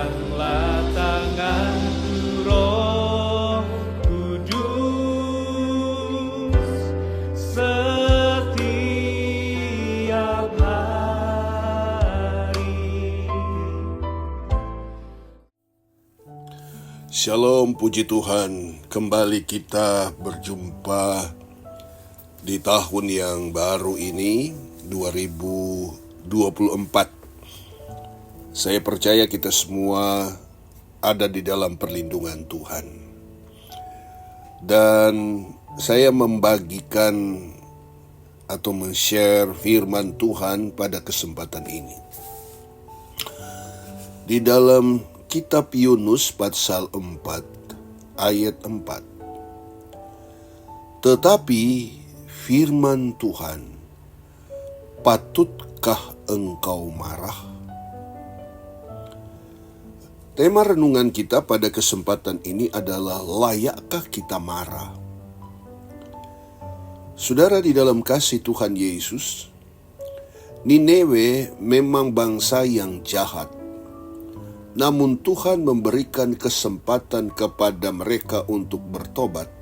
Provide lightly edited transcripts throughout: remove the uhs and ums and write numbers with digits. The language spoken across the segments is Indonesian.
Pegang tanganku Roh Kudus setiap hari. Shalom, puji Tuhan. Kembali kita berjumpa di tahun yang baru ini, 2024. Saya percaya kita semua ada di dalam perlindungan Tuhan. Dan saya membagikan atau men-share firman Tuhan pada kesempatan ini. Di dalam kitab Yunus pasal 4 ayat 4. Tetapi firman Tuhan, patutkah engkau marah? Tema renungan kita pada kesempatan ini adalah layakkah kita marah? Saudara, di dalam kasih Tuhan Yesus, Niniwe memang bangsa yang jahat. Namun Tuhan memberikan kesempatan kepada mereka untuk bertobat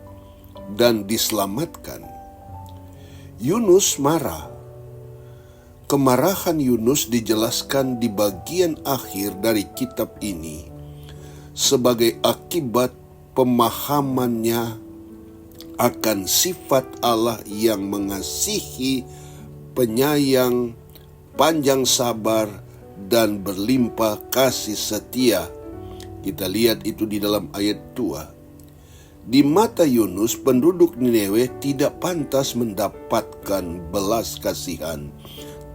dan diselamatkan. Yunus marah. Kemarahan Yunus dijelaskan di bagian akhir dari kitab ini sebagai akibat pemahamannya akan sifat Allah yang mengasihi, penyayang, panjang sabar, dan berlimpah kasih setia. Kita lihat itu di dalam ayat 2. Di mata Yunus, penduduk Niniwe tidak pantas mendapatkan belas kasihan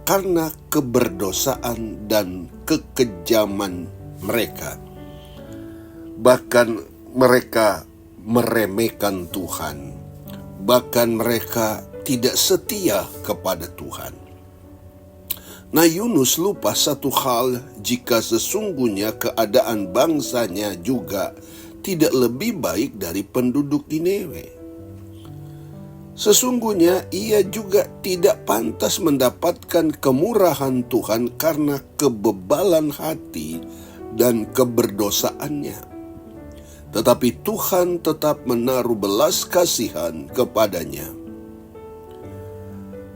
karena keberdosaan dan kekejaman mereka. Bahkan mereka meremehkan Tuhan. Bahkan mereka tidak setia kepada Tuhan. Nah, Yunus lupa satu hal, jika sesungguhnya keadaan bangsanya juga tidak lebih baik dari penduduk Niniwe. Sesungguhnya ia juga tidak pantas mendapatkan kemurahan Tuhan karena kebebalan hati dan keberdosaannya. Tetapi Tuhan tetap menaruh belas kasihan kepadanya.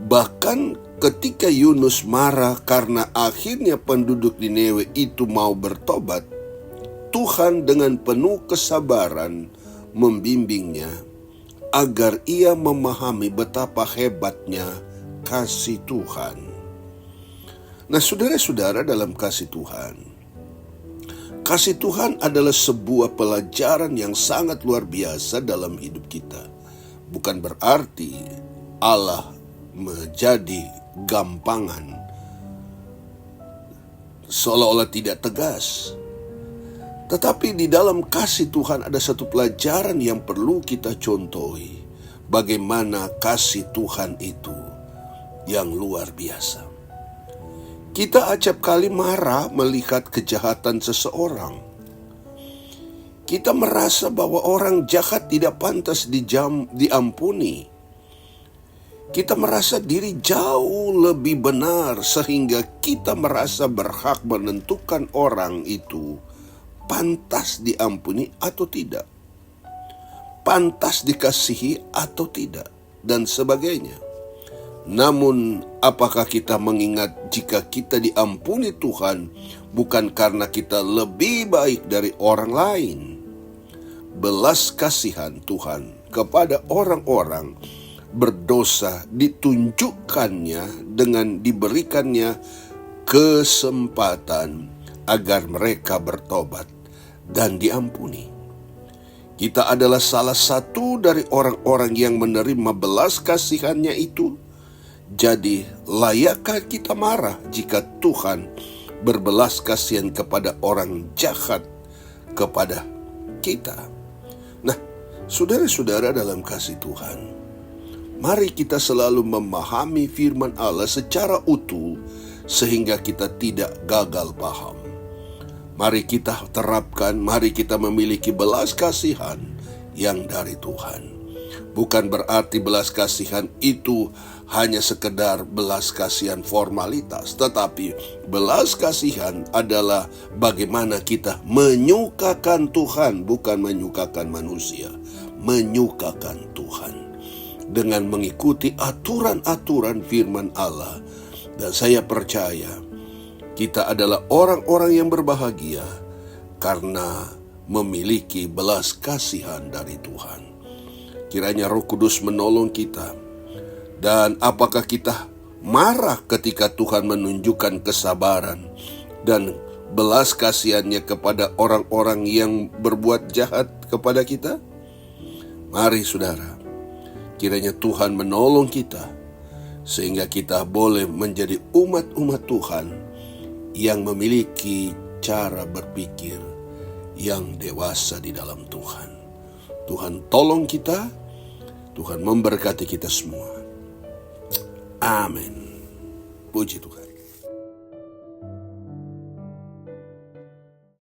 Bahkan ketika Yunus marah karena akhirnya penduduk Niniwe itu mau bertobat, Tuhan dengan penuh kesabaran membimbingnya agar ia memahami betapa hebatnya kasih Tuhan. Nah, saudara-saudara, dalam kasih Tuhan adalah sebuah pelajaran yang sangat luar biasa dalam hidup kita. Bukan berarti Allah menjadi gampangan, seolah-olah tidak tegas. Tetapi di dalam kasih Tuhan ada satu pelajaran yang perlu kita contohi. Bagaimana kasih Tuhan itu yang luar biasa. Kita acap kali marah melihat kejahatan seseorang. Kita merasa bahwa orang jahat tidak pantas diampuni. Kita merasa diri jauh lebih benar sehingga kita merasa berhak menentukan orang itu pantas diampuni atau tidak, pantas dikasihi atau tidak, dan sebagainya. Namun, apakah kita mengingat jika kita diampuni Tuhan bukan karena kita lebih baik dari orang lain? Belas kasihan Tuhan kepada orang-orang berdosa ditunjukkannya dengan diberikannya kesempatan agar mereka bertobat dan diampuni. Kita adalah salah satu dari orang-orang yang menerima belas kasihannya itu. Jadi, layakkah kita marah jika Tuhan berbelas kasihan kepada orang jahat kepada kita? Nah, saudara-saudara dalam kasih Tuhan, mari kita selalu memahami firman Allah secara utuh sehingga kita tidak gagal paham. Mari kita terapkan, mari kita memiliki belas kasihan yang dari Tuhan. Bukan berarti belas kasihan itu hanya sekedar belas kasihan formalitas, tetapi belas kasihan adalah bagaimana kita menyukakan Tuhan, bukan menyukakan manusia, menyukakan Tuhan dengan mengikuti aturan-aturan firman Allah. Dan saya percaya kita adalah orang-orang yang berbahagia karena memiliki belas kasihan dari Tuhan. Kiranya Roh Kudus menolong kita. Dan apakah kita marah ketika Tuhan menunjukkan kesabaran dan belas kasihannya kepada orang-orang yang berbuat jahat kepada kita? Mari saudara, kiranya Tuhan menolong kita sehingga kita boleh menjadi umat-umat Tuhan yang memiliki cara berpikir yang dewasa di dalam Tuhan. Tuhan tolong kita, Tuhan memberkati kita semua. Amin. Puji Tuhan.